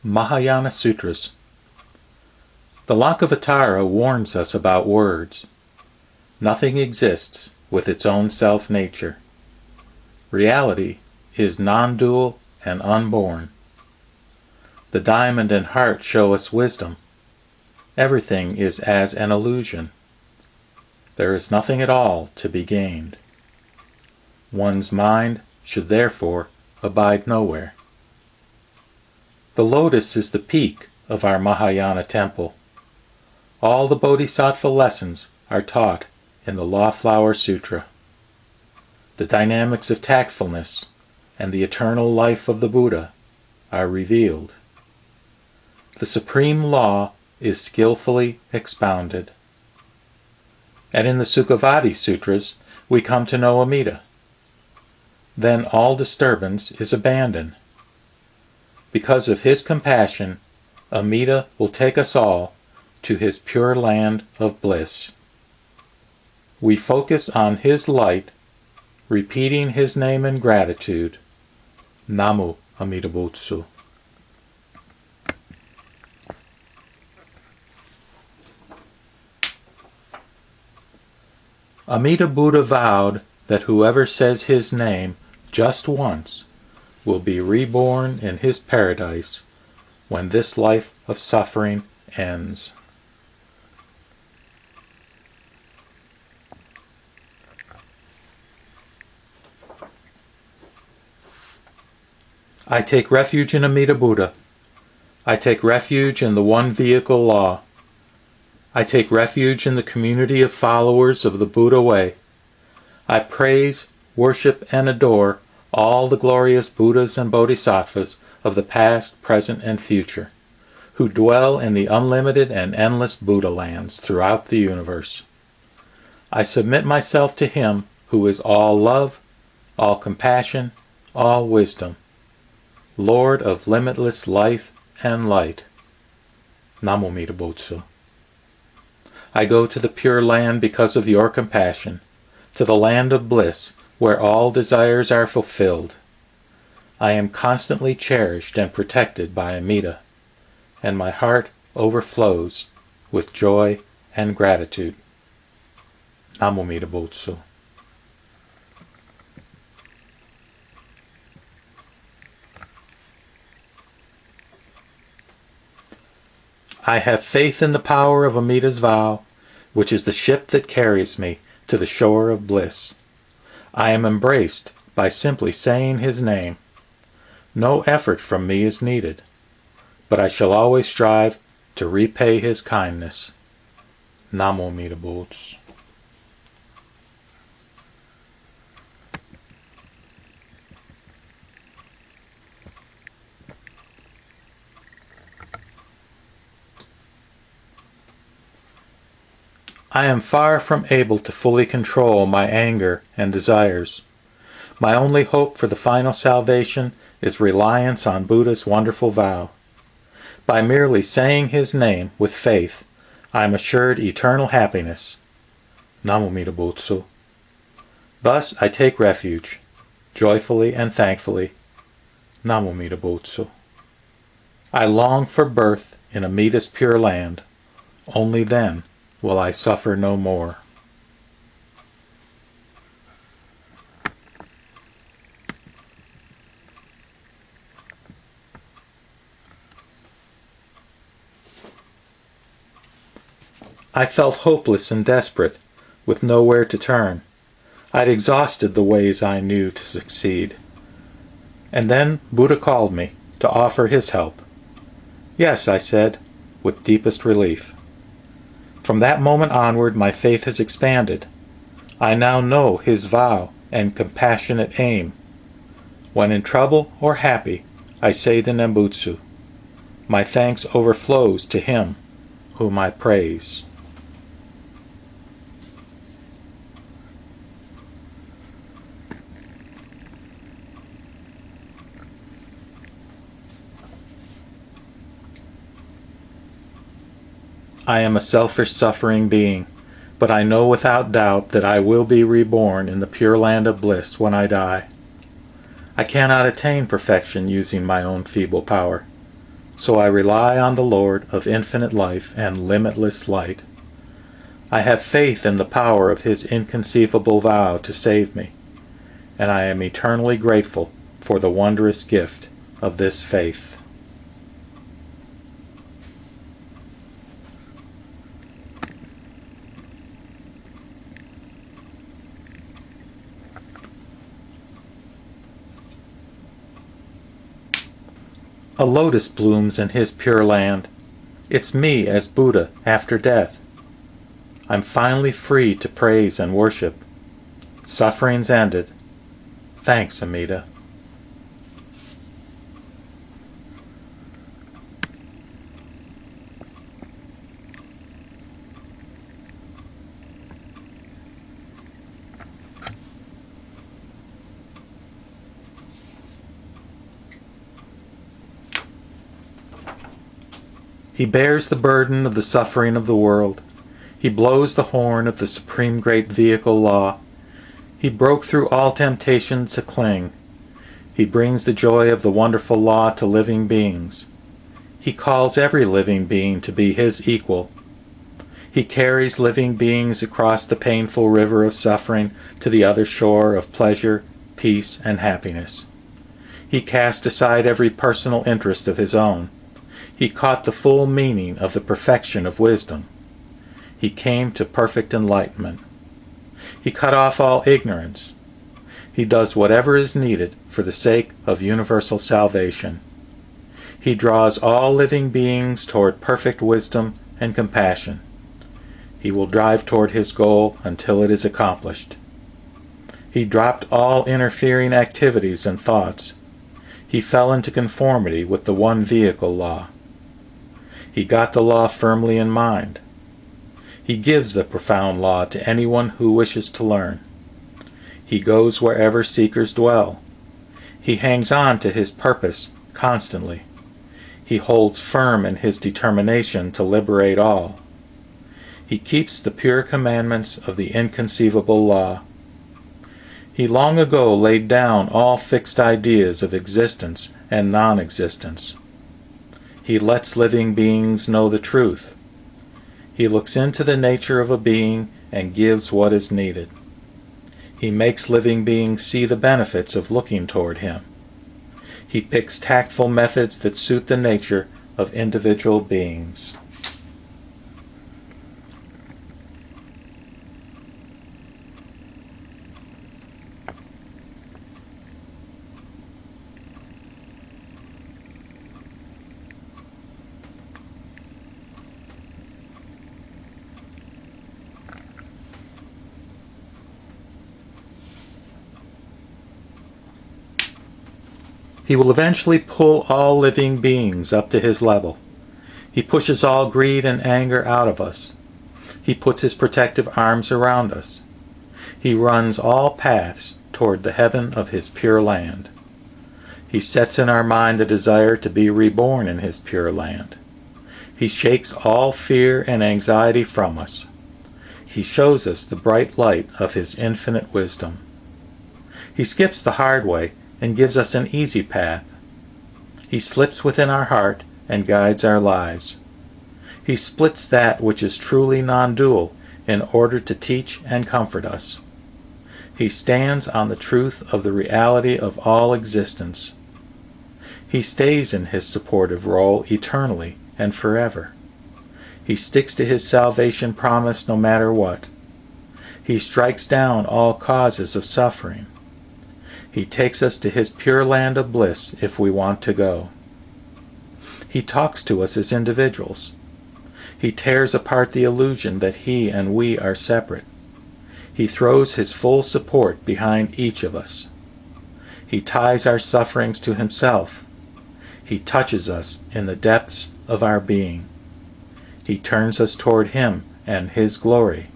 Mahayana Sutras. The Lankavatara warns us about words. Nothing exists with its own self-nature. Reality is non-dual and unborn. The diamond and heart show us wisdom. Everything is as an illusion. There is nothing at all to be gained. One's mind should therefore abide nowhere. The lotus is the peak of our Mahayana temple. All the Bodhisattva lessons are taught in the Law Flower Sutra. The dynamics of tactfulness and the eternal life of the Buddha are revealed. The supreme law is skillfully expounded. And in the Sukhavati Sutras we come to know Amida. Then all disturbance is abandoned. Because of his compassion, Amida will take us all to his pure land of bliss. We focus on his light, repeating his name in gratitude. Namu Amida Buts. Amida Buddha vowed that whoever says his name just once will be reborn in his paradise when this life of suffering ends. I take refuge in Amida Buddha. I take refuge in the one vehicle law. I take refuge in the community of followers of the Buddha way. I praise, worship, and adore all the glorious Buddhas and Bodhisattvas of the past, present, and future, who dwell in the unlimited and endless Buddha lands throughout the universe. I submit myself to him who is all love, all compassion, all wisdom, Lord of limitless life and light. Namu Amida Buts. I go to the Pure Land because of your compassion, to the land of bliss where all desires are fulfilled. I am constantly cherished and protected by Amida, and my heart overflows with joy and gratitude. Namu Amida Buts. I have faith in the power of Amida's vow, which is the ship that carries me to the shore of bliss. I am embraced by simply saying his name. No effort from me is needed, but I shall always strive to repay his kindness. Namu Amida Buts. I am far from able to fully control my anger and desires. My only hope for the final salvation is reliance on Buddha's wonderful vow. By merely saying his name with faith, I am assured eternal happiness. Namu Amida Buts. Thus I take refuge, joyfully and thankfully. Namu Amida Buts. I long for birth in Amida's pure land. Only then will I suffer no more. I felt hopeless and desperate, with nowhere to turn. I'd exhausted the ways I knew to succeed. And then Buddha called me to offer his help. Yes, I said, with deepest relief. From that moment onward my faith has expanded. I now know his vow and compassionate aim. When in trouble or happy, I say the Nembutsu. My thanks overflows to him whom I praise. I am a selfish, suffering being, but I know without doubt that I will be reborn in the pure land of bliss when I die. I cannot attain perfection using my own feeble power, So I rely on the Lord of infinite life and limitless light. I have faith in the power of His inconceivable vow to save me, and I am eternally grateful for the wondrous gift of this faith. A lotus blooms in His pure land. It's me as Buddha after death. I'm finally free to praise and worship. Suffering's ended. Thanks, Amida. He bears the burden of the suffering of the world. He blows the horn of the supreme great vehicle law. He broke through all temptations to cling. He brings the joy of the wonderful law to living beings. He calls every living being to be His equal. He carries living beings across the painful river of suffering to the other shore of pleasure, peace, and happiness. He cast aside every personal interest of His own. He caught the full meaning of the perfection of wisdom. He came to perfect enlightenment. He cut off all ignorance. He does whatever is needed for the sake of universal salvation. He draws all living beings toward perfect wisdom and compassion. He will drive toward His goal until it is accomplished. He dropped all interfering activities and thoughts. He fell into conformity with the one vehicle law. He got the law firmly in mind. He gives the profound law to anyone who wishes to learn. He goes wherever seekers dwell. He hangs on to His purpose constantly. He holds firm in His determination to liberate all. He keeps the pure commandments of the inconceivable law. He long ago laid down all fixed ideas of existence and non-existence. He lets living beings know the truth. He looks into the nature of a being and gives what is needed. He makes living beings see the benefits of looking toward Him. He picks tactful methods that suit the nature of individual beings. He will eventually pull all living beings up to His level. He pushes all greed and anger out of us. He puts His protective arms around us. He runs all paths toward the heaven of His pure land. He sets in our mind the desire to be reborn in His pure land. He shakes all fear and anxiety from us. He shows us the bright light of His infinite wisdom. He skips the hard way and gives us an easy path. He slips within our heart and guides our lives. He splits that which is truly non-dual in order to teach and comfort us. He stands on the truth of the reality of all existence. He stays in His supportive role eternally and forever. He sticks to His salvation promise no matter what. He strikes down all causes of suffering. He takes us to His pure land of bliss if we want to go. He talks to us as individuals. He tears apart the illusion that He and we are separate. He throws His full support behind each of us. He ties our sufferings to Himself. He touches us in the depths of our being. He turns us toward Him and His glory.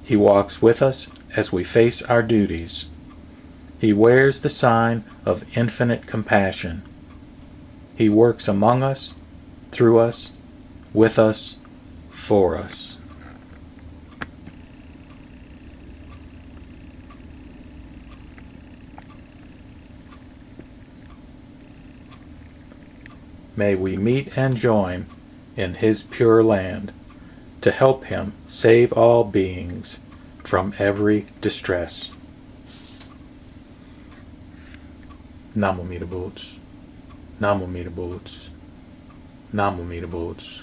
He walks with us as we face our duties. He wears the sign of infinite compassion. He works among us, through us, with us, for us. may we meet and join in his pure land, to help him save all beings from every distress. Namu Amida Buts. Namu Amida Buts. Namu Amida Buts.